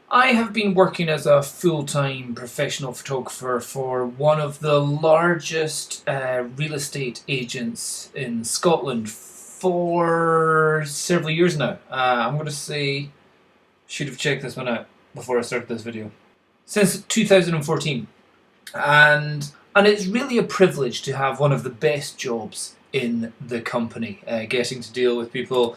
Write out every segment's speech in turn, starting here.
I have been working as a full-time professional photographer for one of the largest real estate agents in Scotland for several years now. I'm going to say, should have checked this one out before I started this video. Since 2014. And it's really a privilege to have one of the best jobs in the company, getting to deal with people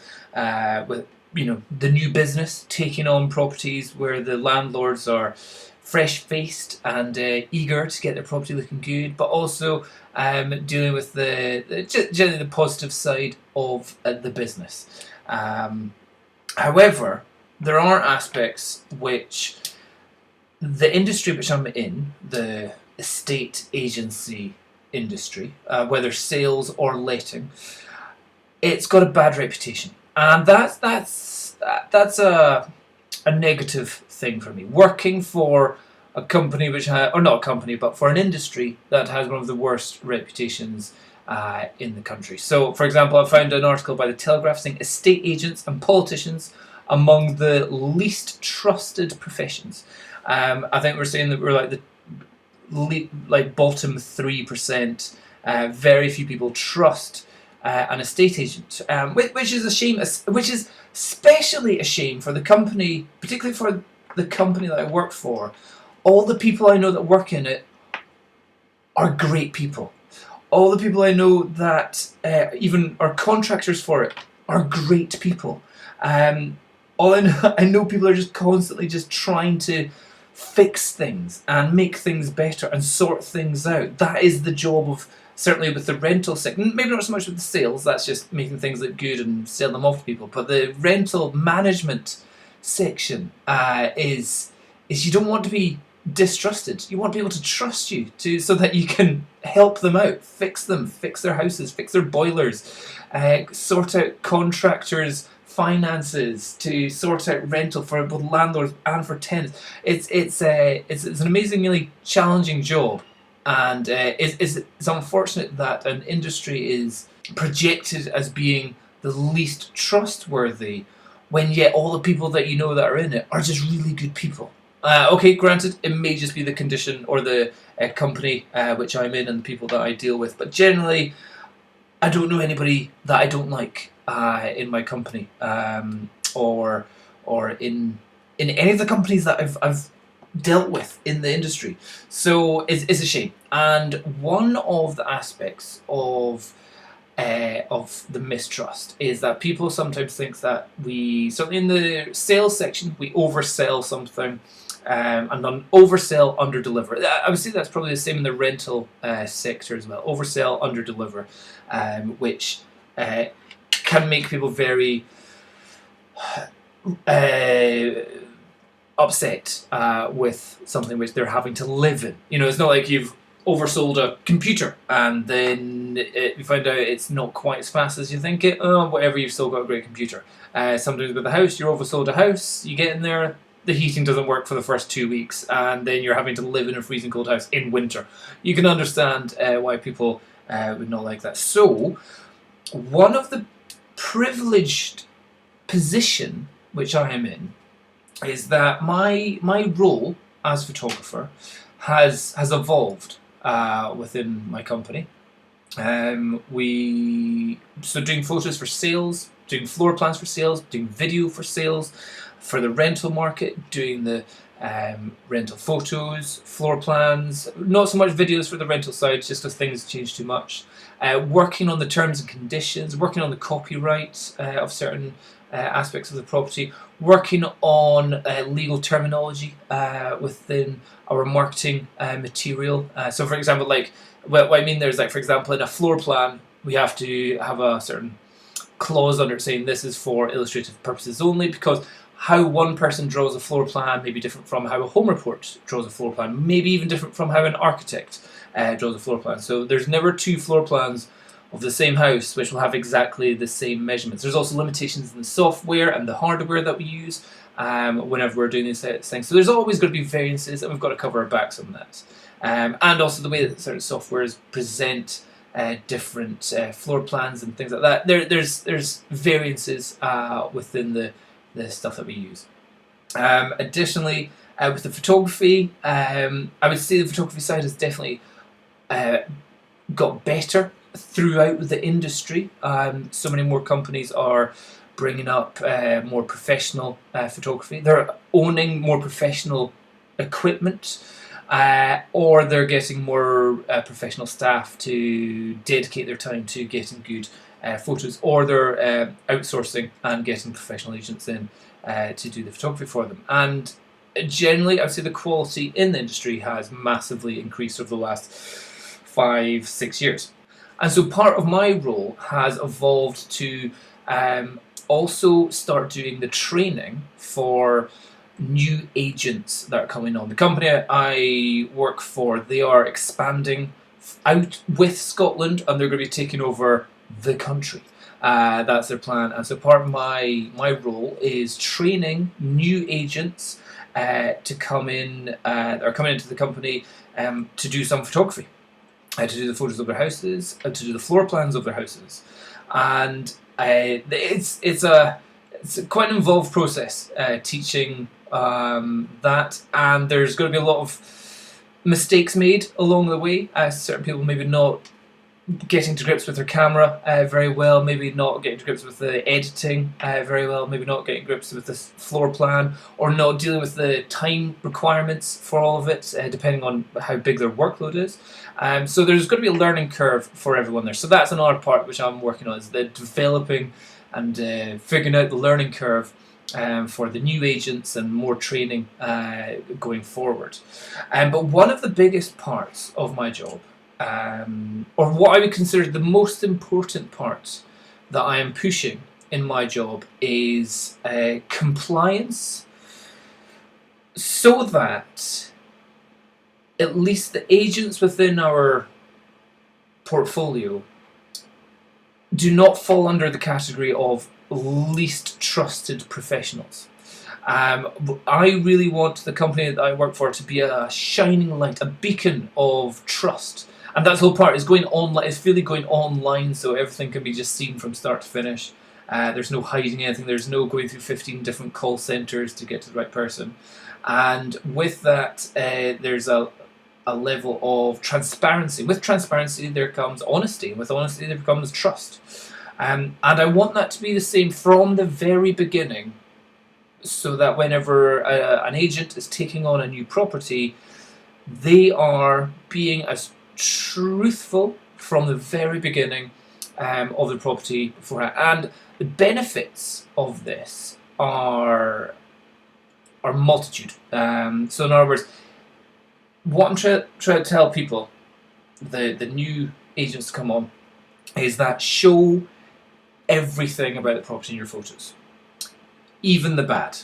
with the new business, taking on properties where the landlords are fresh-faced and eager to get their property looking good, but also dealing with generally the positive side of the business. However, there are aspects which the industry which I'm in, the estate agency industry, whether sales or letting, it's got a bad reputation, and that's a negative thing for me. Working for a company which or not a company, but for an industry that has one of the worst reputations in the country. So, for example, I found an article by the Telegraph saying estate agents and politicians among the least trusted professions. I think we're saying that we're like the bottom 3%. Very few people trust an estate agent, which is a shame. Which is especially a shame for the company, particularly for the company that I work for. All the people I know that work in it are great people. All the people I know that even are contractors for it are great people. All I know people are just constantly just trying to fix things and make things better and sort things out. That is the job of, certainly with the rental sector, maybe not so much with the sales, that's just making things look good and sell them off to people, but the rental management section is you don't want to be distrusted. You want people to trust you so that you can help them out, fix them, fix their houses, fix their boilers, sort out contractors' finances, to sort out rental for both landlords and for tenants. It's an amazingly challenging job, and it's unfortunate that an industry is projected as being the least trustworthy, when yet all the people that you know that are in it are just really good people. Okay, granted, it may just be the condition or the company which I'm in and the people that I deal with, but generally, I don't know anybody that I don't like in my company, or in any of the companies that I've dealt with in the industry. So it's a shame. And one of the aspects of the mistrust is that people sometimes think that certainly in the sales section, we oversell something, and then oversell, underdeliver. I would say that's probably the same in the rental sector as well. Oversell, underdeliver, which can make people very upset with something which they're having to live in. It's not like you've oversold a computer and then you find out it's not quite as fast as you think it. Whatever, you've still got a great computer. Sometimes with a house, you're oversold a house, you get in there, the heating doesn't work for the first 2 weeks, and then you're having to live in a freezing cold house in winter. You can understand why people would not like that. So, one of the privileged position which I am in is that my role as photographer has evolved within my company. Doing photos for sales, doing floor plans for sales, doing video for sales, for the rental market, doing the rental photos, floor plans, not so much videos for the rental side, just because things change too much. Working on the terms and conditions, working on the copyright of certain aspects of the property, working on legal terminology within our marketing material. So, for example, what I mean there is, for example, in a floor plan, we have to have a certain clause under it saying this is for illustrative purposes only, because how one person draws a floor plan may be different from how a home report draws a floor plan, maybe even different from how an architect draws a floor plan. So there's never two floor plans of the same house which will have exactly the same measurements. There's also limitations in the software and the hardware that we use whenever we're doing these things. So there's always going to be variances, and we've got to cover our backs on that. And also the way that certain softwares present different floor plans and things like that. There's variances within the stuff that we use. Additionally, with the photography, I would say the photography side has definitely uh, got better throughout the industry. So many more companies are bringing up more professional photography. They're owning more professional equipment, or they're getting more professional staff to dedicate their time to getting good photos, or they're outsourcing and getting professional agents in to do the photography for them. And generally, I would say the quality in the industry has massively increased over the last 5, 6 years. And so part of my role has evolved to also start doing the training for new agents that are coming on. The company I work for, they are expanding out with Scotland, and they're going to be taking over the country. That's their plan. And so part of my role is training new agents to come in, or coming into the company to do some photography, to do the photos of their houses, to do the floor plans of their houses, and it's quite an involved process teaching that, and there's going to be a lot of mistakes made along the way. Certain people maybe not getting to grips with their camera very well, maybe not getting to grips with the editing very well, maybe not getting to grips with the floor plan, or not dealing with the time requirements for all of it, depending on how big their workload is. So there's going to be a learning curve for everyone there. So that's another part which I'm working on, is the developing and figuring out the learning curve for the new agents, and more training going forward. But one of the biggest parts of my job, or what I would consider the most important part that I am pushing in my job, is compliance, so that at least the agents within our portfolio do not fall under the category of least trusted professionals. I really want the company that I work for to be a shining light, a beacon of trust. And that's the whole part, is going online. It's really going online, so everything can be just seen from start to finish. There's no hiding anything. There's no going through 15 different call centres to get to the right person. And with that, there's a level of transparency. With transparency, there comes honesty. And with honesty, there comes trust. And I want that to be the same from the very beginning, so that whenever an agent is taking on a new property, they are being as truthful from the very beginning of the property beforehand. And the benefits of this are multitude. So in other words, what I'm trying to tell people, the new agents to come on, is that show everything about the property in your photos, even the bad.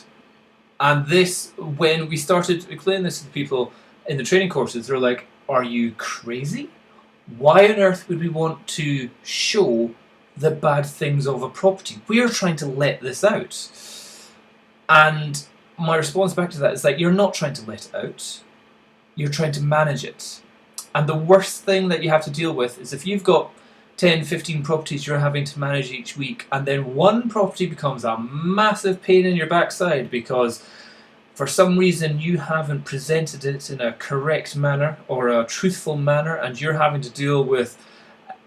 And this, when we started explaining this to the people in the training courses, they're like, are you crazy? Why on earth would we want to show the bad things of a property? We are trying to let this out. And my response back to that is that you're not trying to let it out. You're trying to manage it. And the worst thing that you have to deal with is if you've got 10, 15 properties you're having to manage each week, and then one property becomes a massive pain in your backside because for some reason you haven't presented it in a correct manner or a truthful manner, and you're having to deal with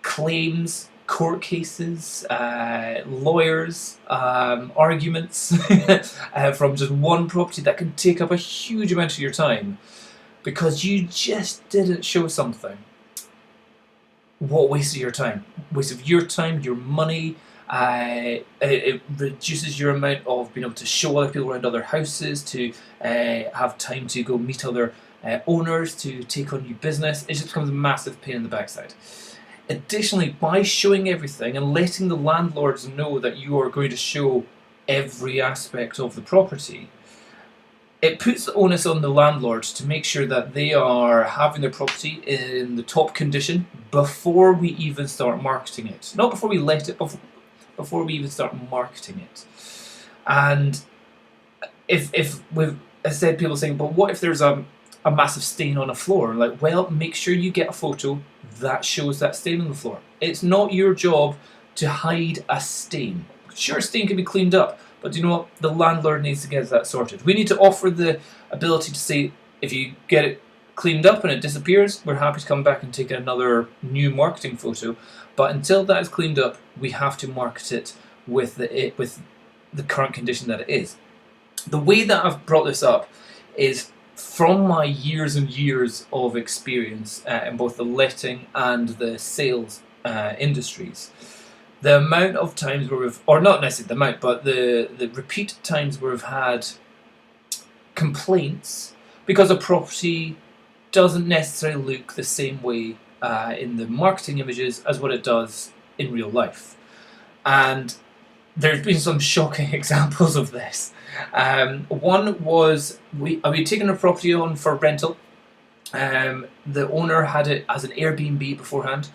claims, court cases, lawyers, arguments from just one property, that can take up a huge amount of your time because you just didn't show something. What waste of your time? Waste of your time, your money. It reduces your amount of being able to show other people around other houses, to have time to go meet other owners, to take on new business. It just becomes a massive pain in the backside. Additionally, by showing everything and letting the landlords know that you are going to show every aspect of the property, it puts the onus on the landlords to make sure that they are having their property in the top condition before we even start marketing it. Not before we let it, before we even start marketing it. And if we've, as I said, people saying, but what if there's a massive stain on a floor? Like, well, make sure you get a photo that shows that stain on the floor. It's not your job to hide a stain. Sure, a stain can be cleaned up, But you know what? The landlord needs to get that sorted. We need to offer the ability to say, if you get it cleaned up and it disappears, we're happy to come back and take another new marketing photo. But until that is cleaned up, we have to market it with the current condition that it is. The way that I've brought this up is from my years and years of experience in both the letting and the sales industries. The amount of times where we've, or not necessarily the amount, but the repeat times where we've had complaints because a property doesn't necessarily look the same way in the marketing images as what it does in real life. And there's been some shocking examples of this. One was we'd taken a property on for rental. The owner had it as an Airbnb beforehand.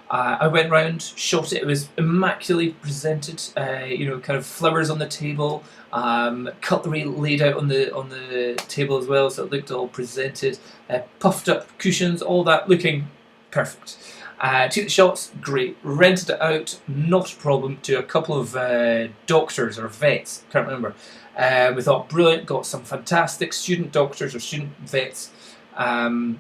I went round, shot it. It was immaculately presented. Kind of flowers on the table, cutlery laid out on the table as well, so it looked all presented. Puffed up cushions, all that looking perfect. Took the shots, great. Rented it out, not a problem, to a couple of doctors or vets, can't remember. We thought, brilliant, got some fantastic student doctors or student vets, and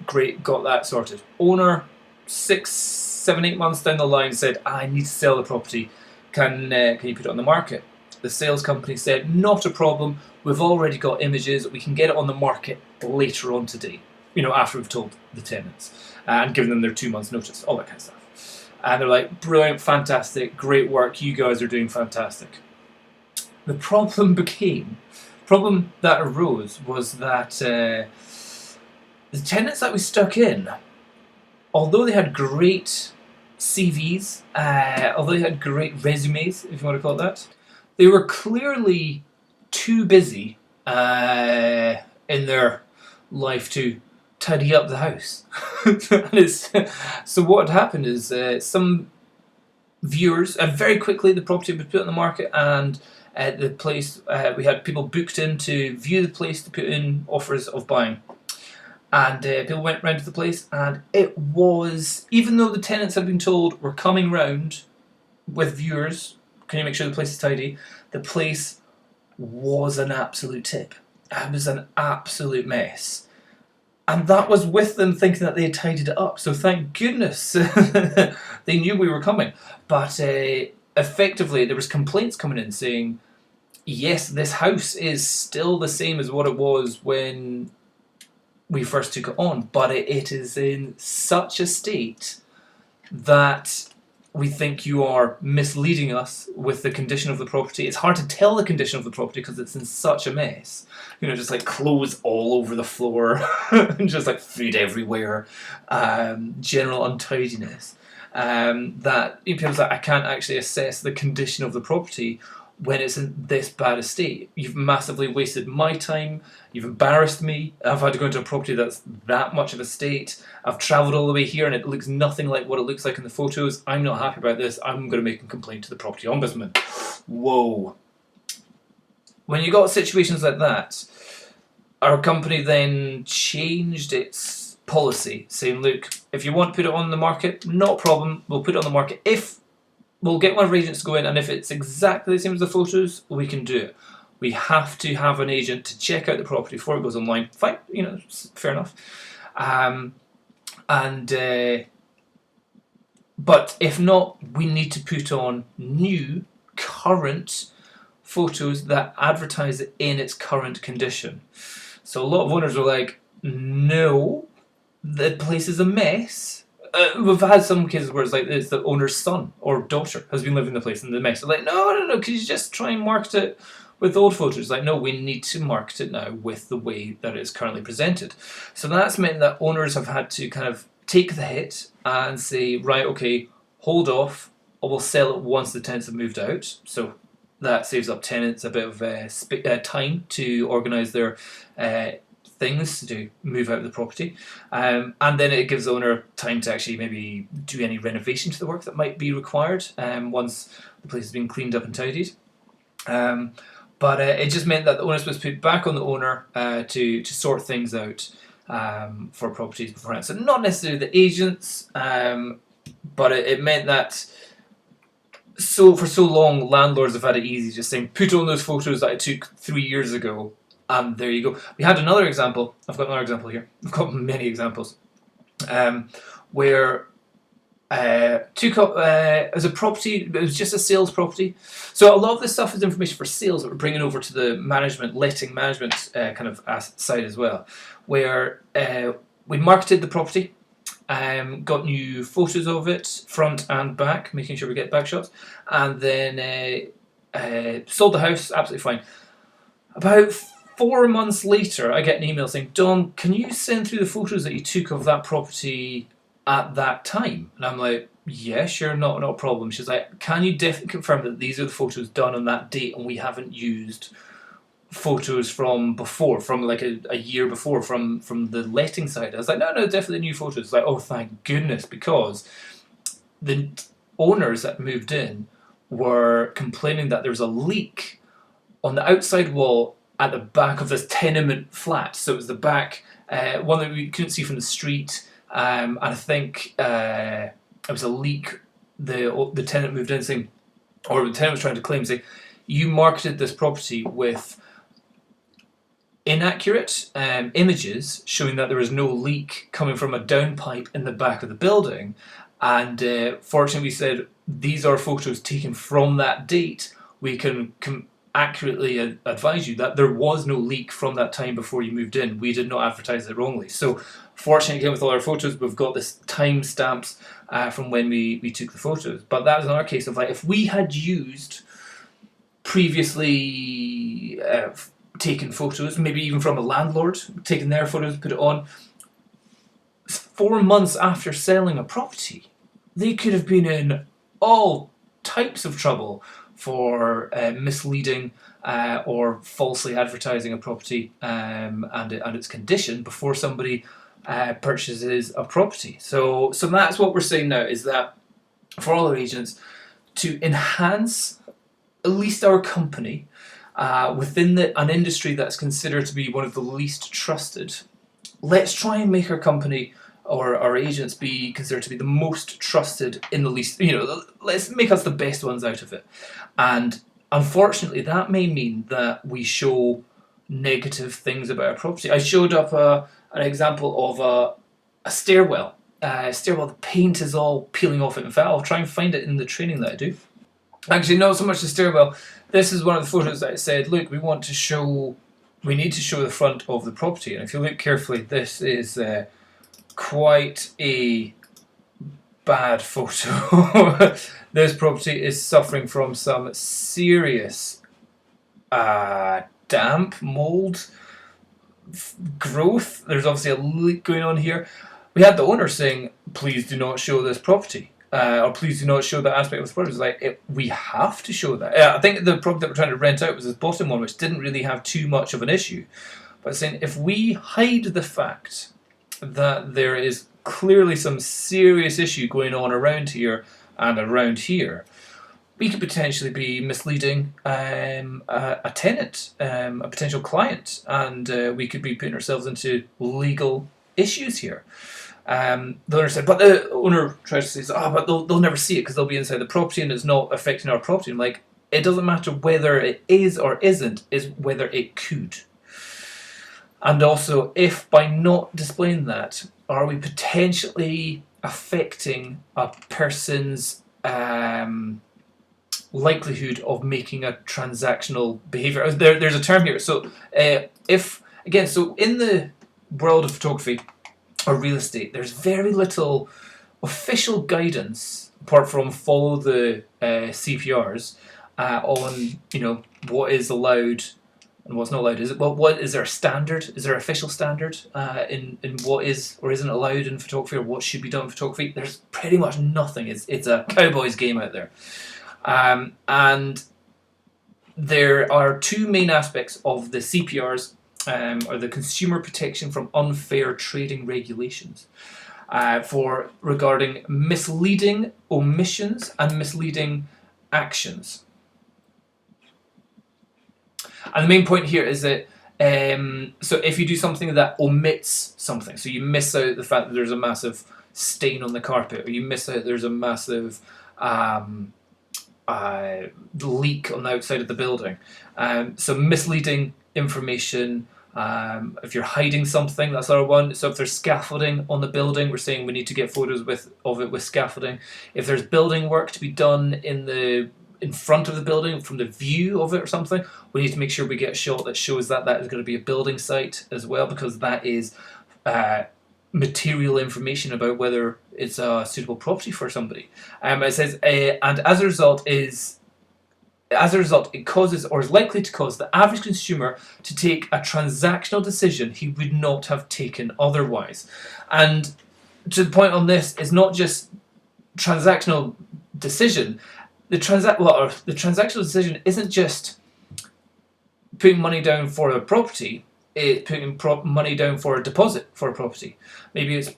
great, got that sorted. Owner, 6, 7, 8 months down the line said, I need to sell the property, can you put it on the market? The sales company said, not a problem, we've already got images, we can get it on the market later on today, after we've told the tenants and given them their 2 months notice, all that kind of stuff. And they're like, brilliant, fantastic, great work, you guys are doing fantastic. The problem that arose was that the tenants that we stuck in, although they had great CVs, although they had great resumes, if you want to call it that, they were clearly too busy in their life to tidy up the house. So what had happened is some viewers, very quickly the property was put on the market, and the place, we had people booked in to view the place to put in offers of buying. And people went round to the place, and it was, even though the tenants had been told, we're coming round with viewers, can you make sure the place is tidy, the place was an absolute tip. It was an absolute mess. And that was with them thinking that they had tidied it up. So thank goodness they knew we were coming. But effectively, there was complaints coming in saying, yes, this house is still the same as what it was when we first took it on, but it is in such a state that we think you are misleading us with the condition of the property. It's hard to tell the condition of the property because it's in such a mess. Just like clothes all over the floor, just like food everywhere, general untidiness. That people's like, I can't actually assess the condition of the property when it's in this bad a state. You've massively wasted my time, you've embarrassed me, I've had to go into a property that's that much of a state, I've travelled all the way here and it looks nothing like what it looks like in the photos, I'm not happy about this, I'm going to make a complaint to the property ombudsman. Whoa. When you got situations like that, our company then changed its policy, saying, look, if you want to put it on the market, not a problem, we'll put it on the market. We'll get one of our agents to go in, and if it's exactly the same as the photos, we can do it. We have to have an agent to check out the property before it goes online. Fine, fair enough. But if not, we need to put on new, current photos that advertise it in its current condition. So a lot of owners were like, no, the place is a mess. We've had some cases where it's the owner's son or daughter has been living in the place in the mess. They're like, no, could you just try and market it with old photos? Like, no, we need to market it now with the way that it's currently presented. So that's meant that owners have had to kind of take the hit and say, right, okay, hold off, or we'll sell it once the tenants have moved out. So that saves up tenants a bit of time to organise their things to move out of the property, and then it gives the owner time to actually maybe do any renovation to the work that might be required once the place has been cleaned up and tidied. But it just meant that the onus was put back on the owner to sort things out for properties beforehand. So not necessarily the agents, but it meant that So for so long, landlords have had it easy, just saying, put on those photos that I took 3 years ago, and there you go. We had another example. I've got another example here. I've got many examples um, where took up as a property. It was just a sales property. So a lot of this stuff is information for sales that we're bringing over to the management, letting management kind of side as well, where we marketed the property. Got new photos of it, front and back, making sure we get back shots, and then sold the house absolutely fine. About 4 months later, I get an email saying, Dom, can you send through the photos that you took of that property at that time? And I'm like, yeah, sure, not a problem. She's like, can you definitely confirm that these are the photos done on that date and we haven't used photos from before, from like a year before, from the letting side? I was like, no, definitely new photos. It's like, oh, thank goodness, because the owners that moved in were complaining that there was a leak on the outside wall at the back of this tenement flat. So it was the back one that we couldn't see from the street, and I think it was a leak. The tenant moved in saying, or the tenant was trying to claim, saying, you marketed this property with inaccurate images showing that there was no leak coming from a downpipe in the back of the building. And fortunately, we said, these are photos taken from that date. We can accurately advise you that there was no leak from that time before you moved in. We did not advertise it wrongly. So fortunately, again, with all our photos, we've got this time stamps from when we took the photos. But that was another case of, like, if we had used previously taken photos, maybe even from a landlord, taking their photos, put it on, 4 months after selling a property, they could have been in all types of trouble for misleading or falsely advertising a property and its condition before somebody purchases a property. So that's what we're saying now, is that for all our agents, to enhance at least our company within an industry that's considered to be one of the least trusted, let's try and make our company or our agents be considered to be the most trusted in the least, let's make us the best ones out of it. And unfortunately, that may mean that we show negative things about our property. I showed up an example of a stairwell. The paint is all peeling off it. In fact, I'll try and find it in the training that I do. Actually, not so much the stairwell. This is one of the photos that I said, look, we need to show the front of the property. And if you look carefully, this is quite a bad photo. This property is suffering from some serious damp, mold, growth. There's obviously a leak going on here. We had the owner saying, please do not show this property. Or please do not show that aspect of the property. It's like, we have to show that. I think the property that we're trying to rent out was this bottom one, which didn't really have too much of an issue. But saying, if we hide the fact that there is clearly some serious issue going on around here and around here, we could potentially be misleading a tenant, a potential client, and we could be putting ourselves into legal issues here. The owner said, but the owner tries to say, but they'll never see it because they'll be inside the property and it's not affecting our property. I'm like, it doesn't matter whether it is or isn't, is whether it could. And also, if by not displaying that, are we potentially affecting a person's likelihood of making a transactional behavior? There's a term here. So in the world of photography or real estate, there's very little official guidance apart from follow the CPRs on what is allowed and what's not allowed. Is there a standard? Is there an official standard in what is or isn't allowed in photography, or what should be done in photography? There's pretty much nothing. It's a cowboy's game out there. And there are two main aspects of the CPRs, or the Consumer Protection from Unfair Trading Regulations, regarding misleading omissions and misleading actions. And the main point here is that so if you do something that omits something, so you miss out the fact that there's a massive stain on the carpet, or you miss out there's a massive leak on the outside of the building. So misleading information. If you're hiding something, that's our one. So if there's scaffolding on the building, we're saying we need to get photos of it with scaffolding. If there's building work to be done in front of the building, from the view of it or something, we need to make sure we get a shot that shows that is going to be a building site as well, because that is material information about whether it's a suitable property for somebody. It says, and as a result, it causes, or is likely to cause, the average consumer to take a transactional decision he would not have taken otherwise. And to the point on this is not just transactional decision. The transactional decision isn't just putting money down for a property. It's putting money down for a deposit for a property. Maybe it's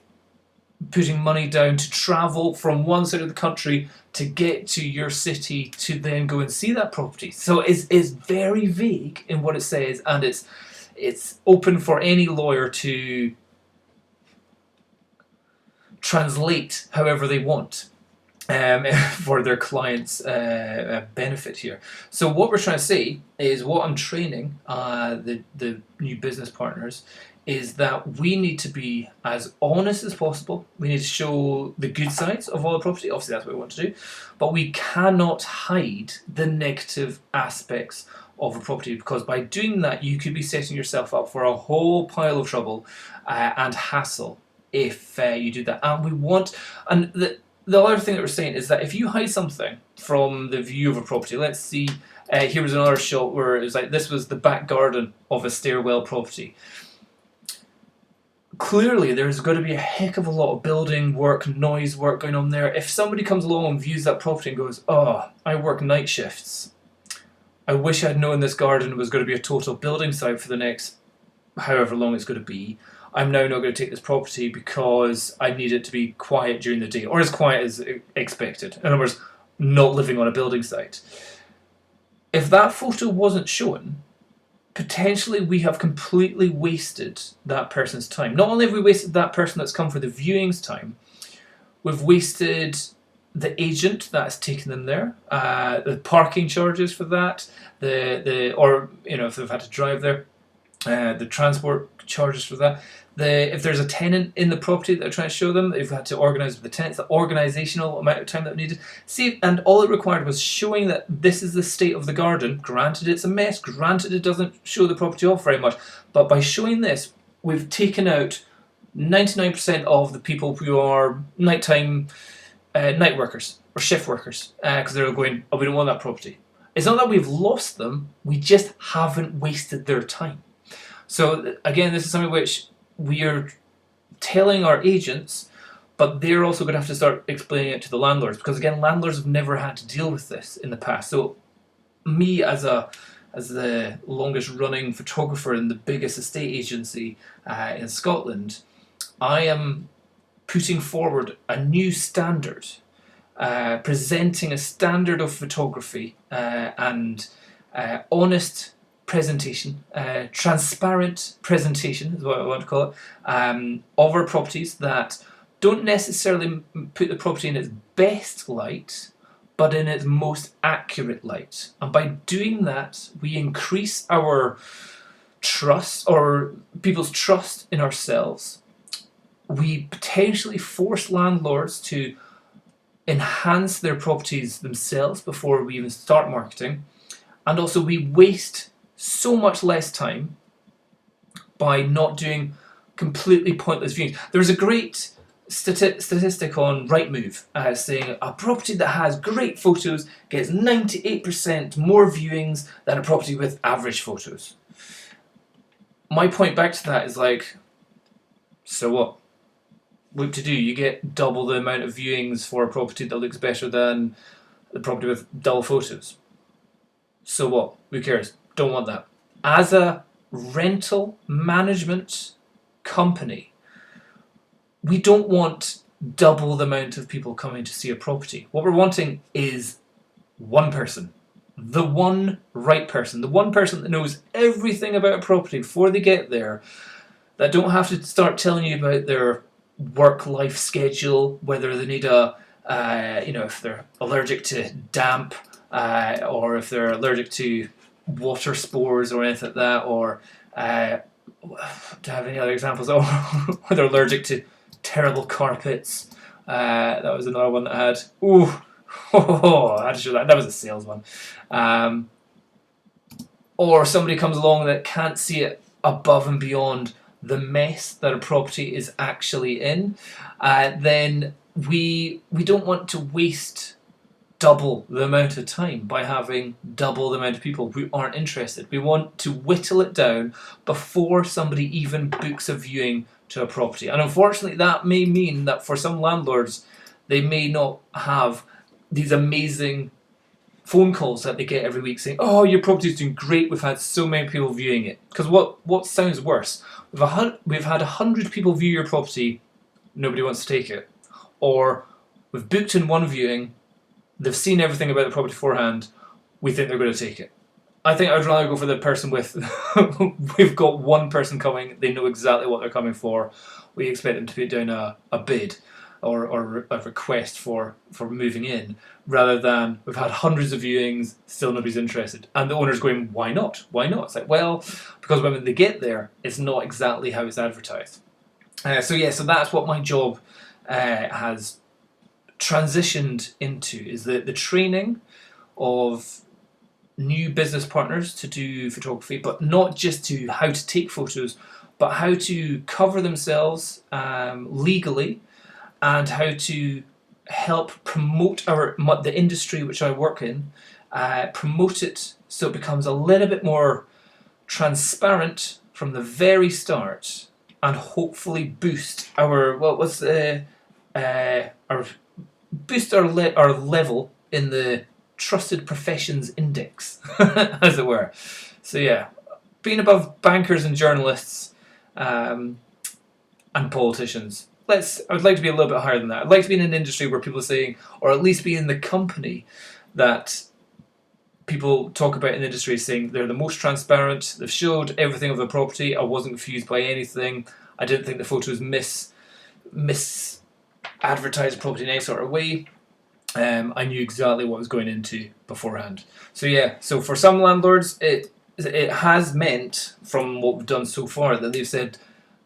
putting money down to travel from one side of the country to get to your city to then go and see that property. So it's very vague in what it says, and it's open for any lawyer to translate however they want for their client's benefit here. So what we're trying to say is, what I'm training the new business partners is that we need to be as honest as possible. We need to show the good sides of all the property. Obviously, that's what we want to do. But we cannot hide the negative aspects of a property, because by doing that, you could be setting yourself up for a whole pile of trouble and hassle if you do that. And the other thing that we're saying is that if you hide something from the view of a property, let's see, here was another shot where it was like, this was the back garden of a stairwell property. Clearly, there's going to be a heck of a lot of building work, noise work going on there. If somebody comes along and views that property and goes, oh, I work night shifts, I wish I'd known this garden was going to be a total building site for the next however long it's going to be. I'm now not going to take this property because I need it to be quiet during the day, or as quiet as expected. In other words, not living on a building site. If that photo wasn't shown, potentially we have completely wasted that person's time. Not only have we wasted that person that's come for the viewing's time, we've wasted the agent that's taken them there, the parking charges for that, or if they've had to drive there, the transport charges for that. If there's a tenant in the property that they're trying to show them, they've had to organise with the tenants, the organisational amount of time that needed. See, and all it required was showing that this is the state of the garden. Granted, it's a mess. Granted, it doesn't show the property off very much. But by showing this, we've taken out 99% of the people who are night workers or shift workers, because they're going, oh, we don't want that property. It's not that we've lost them, we just haven't wasted their time. So again, this is something which we are telling our agents, but they're also going to have to start explaining it to the landlords, because again, landlords have never had to deal with this in the past. So me as the longest running photographer in the biggest estate agency in Scotland, I am putting forward a new standard, presenting a standard of photography and honest presentation, transparent presentation is what I want to call it, of our properties that don't necessarily put the property in its best light, but in its most accurate light. And by doing that, we increase our trust, or people's trust in ourselves. We potentially force landlords to enhance their properties themselves before we even start marketing. And also we waste so much less time by not doing completely pointless viewings. There's a great statistic on Rightmove saying a property that has great photos gets 98% more viewings than a property with average photos. My point back to that is like, so what? What to do? You get double the amount of viewings for a property that looks better than the property with dull photos. So what? Who cares? Don't want that. As a rental management company, we don't want double the amount of people coming to see a property. What we're wanting is one person. The one right person. The one person that knows everything about a property before they get there, that don't have to start telling you about their work-life schedule, whether they need if they're allergic to damp, or if they're allergic to water spores or anything like that, or do I have any other examples? Or they're allergic to terrible carpets. That was another one that I had. Ooh, I had to show that. That was a sales one. Or somebody comes along that can't see it above and beyond the mess that a property is actually in, then we don't want to waste double the amount of time by having double the amount of people who aren't interested. We want to whittle it down before somebody even books a viewing to a property. And unfortunately, that may mean that for some landlords, they may not have these amazing phone calls that they get every week saying, "Oh, your property's doing great. We've had so many people viewing it." Because what sounds worse? We've had 100 people view your property, nobody wants to take it, or we've booked in one viewing, they've seen everything about the property beforehand, we think they're going to take it. I think I'd rather go for the person with we've got one person coming, they know exactly what they're coming for, we expect them to put down a bid or a request for moving in, rather than we've had hundreds of viewings, still nobody's interested. And the owner's going, why not? Why not? It's like, well, because when they get there, it's not exactly how it's advertised. So that's what my job has transitioned into, is the training of new business partners to do photography, but not just to how to take photos, but how to cover themselves legally, and how to help promote the industry which I work in, promote it so it becomes a little bit more transparent from the very start, and hopefully boost our level in the Trusted Professions Index, as it were. So yeah, being above bankers and journalists and politicians. I would like to be a little bit higher than that. I'd like to be in an industry where people are saying, or at least be in the company that people talk about in the industry, saying they're the most transparent, they've showed everything of the property, I wasn't confused by anything, I didn't think the photos advertised property in any sort of way. I knew exactly what I was going into beforehand. So for some landlords, it has meant, from what we've done so far, that they've said,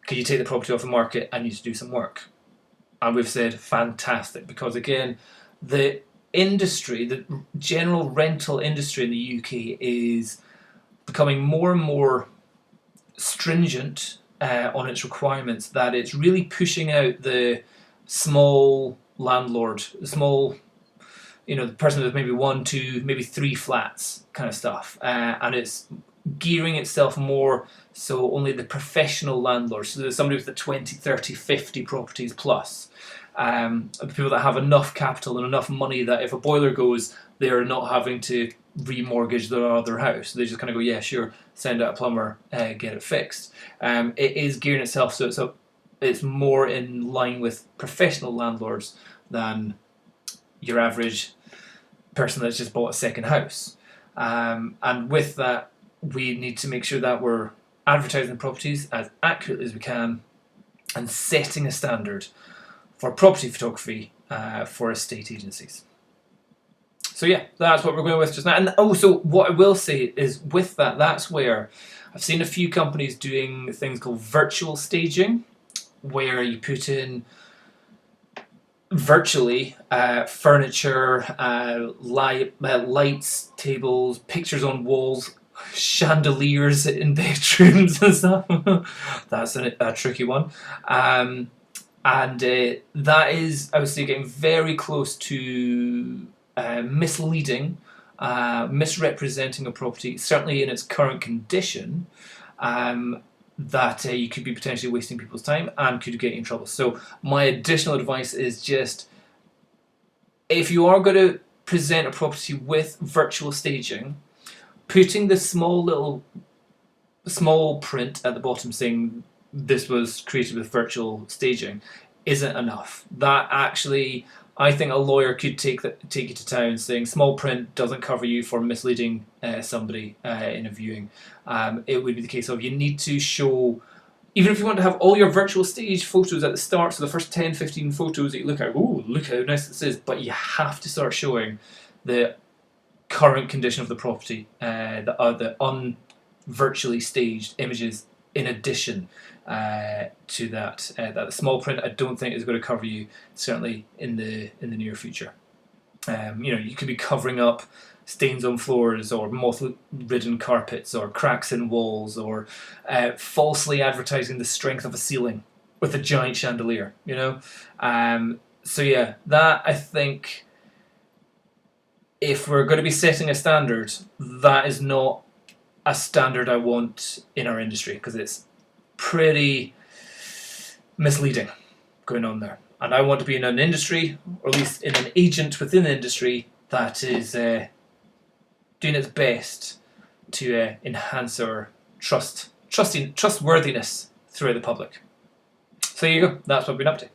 "Could you take the property off the market? I need to do some work." And we've said, fantastic, because again, the industry, the general rental industry in the UK is becoming more and more stringent on its requirements, that it's really pushing out the small landlord, the person with maybe 1, 2, maybe 3 flats kind of stuff, and it's gearing itself more so only the professional landlords, so there's somebody with the 20, 30, 50 properties plus, the people that have enough capital and enough money that if a boiler goes, they're not having to remortgage their other house. They just kind of go, yeah, sure, send out a plumber, get it fixed. It is gearing itself so it's more in line with professional landlords than your average person that's just bought a second house. And with that, we need to make sure that we're advertising properties as accurately as we can and setting a standard for property photography for estate agencies. So yeah, that's what we're going with just now. And also, what I will say is, with that, that's where I've seen a few companies doing things called virtual staging, where you put in virtually furniture, lights, tables, pictures on walls, chandeliers in bedrooms and stuff. That's a tricky one. And that is, I would say, getting very close to misleading, misrepresenting a property, certainly in its current condition, that you could be potentially wasting people's time and could get you in trouble. So my additional advice is just, if you are going to present a property with virtual staging, putting the small print at the bottom saying this was created with virtual staging isn't enough. That actually, I think a lawyer could take you to town, saying small print doesn't cover you for misleading somebody in a viewing. It would be the case of, you need to show, even if you want to have all your virtual stage photos at the start, so the first 10, 15 photos that you look at, ooh, look how nice this is, but you have to start showing the current condition of the property, the virtually staged images in addition to that. That small print I don't think is going to cover you, certainly in the near future. You could be covering up stains on floors or moth-ridden carpets or cracks in walls or falsely advertising the strength of a ceiling with a giant chandelier, So yeah, that I think, if we're going to be setting a standard, that is not a standard I want in our industry, because it's pretty misleading going on there. And I want to be in an industry, or at least in an agent within the industry, that is doing its best to enhance our trustworthiness throughout the public. So there you go. That's what I've been up to.